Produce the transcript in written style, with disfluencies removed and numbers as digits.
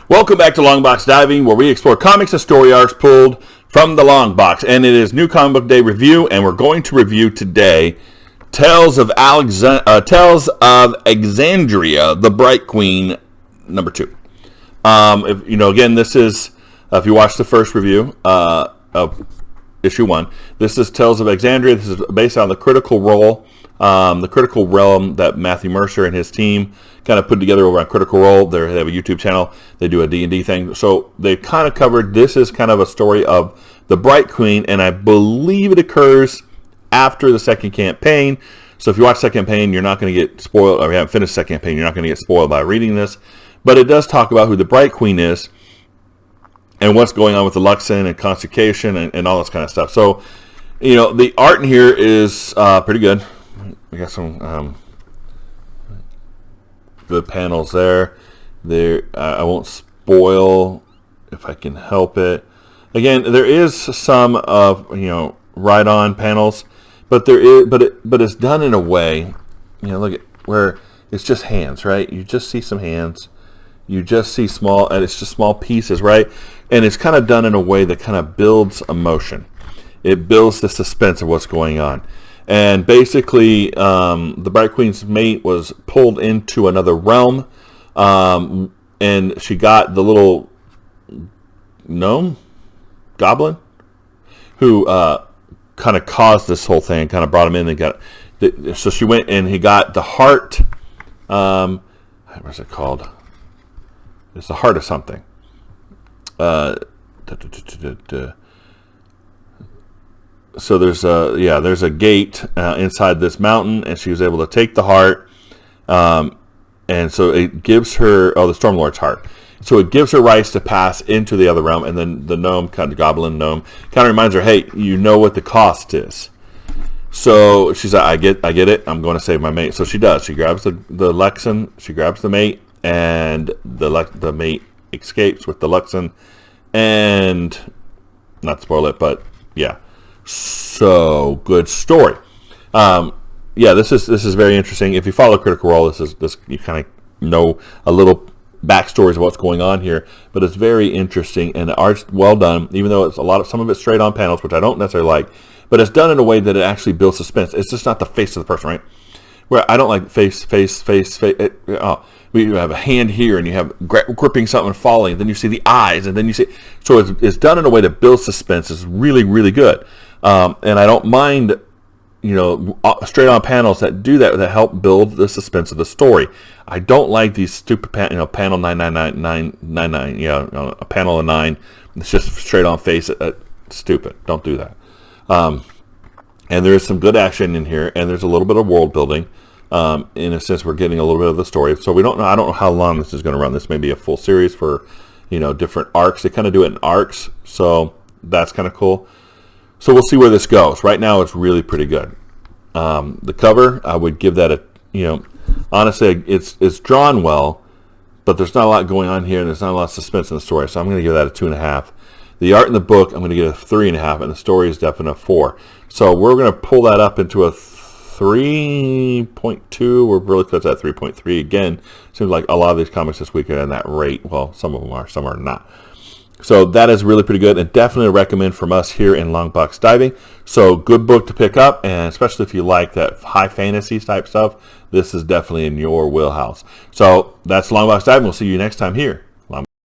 Welcome back to Long Box Diving, where we explore comics and story arcs pulled from the long box. And it is New Comic Book Day review, and we're going to review today Tales of Exandria, The Bright Queen, number 2. Again, this is, if you watch the first review of issue 1, this is Tales of Exandria. This is based on the Critical Role, the Critical Realm that Matthew Mercer and his team kind of put together over on Critical Role. They have a YouTube channel. They do a D&D thing. So they kind of covered, this is kind of a story of the Bright Queen, and I believe it occurs after the second campaign. So if you watch the second campaign, you're not going to get spoiled, or you haven't finished the second campaign, you're not going to get spoiled by reading this. But it does talk about who the Bright Queen is and what's going on with the Luxon and Consecration and all this kind of stuff. So, the art in here is pretty good. We got some good panels there. I won't spoil if I can help it. Again, there is some of ride-on panels, but it's done in a way. Look at where it's just hands, right? You just see some hands. You just see small, and it's just small pieces, right? And it's kind of done in a way that kind of builds emotion. It builds the suspense of what's going on. And basically, the Bright Queen's mate was pulled into another realm, and she got the little gnome, goblin, who kind of caused this whole thing, kind of brought him in. So she went and he got the heart. What's it called? It's the heart of something. So there's a gate inside this mountain, and she was able to take the heart, and so it gives her the Stormlord's heart. So it gives her rights to pass into the other realm, and then the gnome, kind of goblin gnome, kind of reminds her, hey, you know what the cost is. So she's like, I get it. I'm going to save my mate. So she does. She grabs the Luxon. She grabs the mate, and the mate escapes with the Luxon, and not to spoil it, but yeah. So good story. This is very interesting. If you follow Critical Role, this you kind of know a little backstories of what's going on here, but it's very interesting, and the art's well done, even though it's some of it's straight on panels, which I don't necessarily like, but it's done in a way that it actually builds suspense. It's just not the face of the person, right? Where I don't like face. You have a hand here, and you have gripping something and falling, and then you see the eyes, and then you see. So it's done in a way that builds suspense. It's really, really good, and I don't mind, straight on panels that do that help build the suspense of the story. I don't like these stupid panel 99999, a panel of 9. It's just straight on face. Stupid. Don't do that. And there is some good action in here, and there's a little bit of world building. In a sense, we're getting a little bit of the story. So we don't know. I don't know how long this is going to run. This may be a full series for, different arcs. They kind of do it in arcs, so that's kind of cool. So we'll see where this goes. Right now, it's really pretty good. The cover, I would give that honestly, it's drawn well, but there's not a lot going on here, and there's not a lot of suspense in the story. So I'm going to give that a 2.5. The art in the book, I'm going to give it a 3.5, and the story is definitely a 4. So we're going to pull that up into a 3.2. We're really close to that 3.3. Again, seems like a lot of these comics this week are in that rate. Well, some of them are, some are not. So that is really pretty good, and definitely a recommend from us here in Long Box Diving. So good book to pick up, and especially if you like that high fantasy type stuff, this is definitely in your wheelhouse. So that's Long Box Diving. We'll see you next time here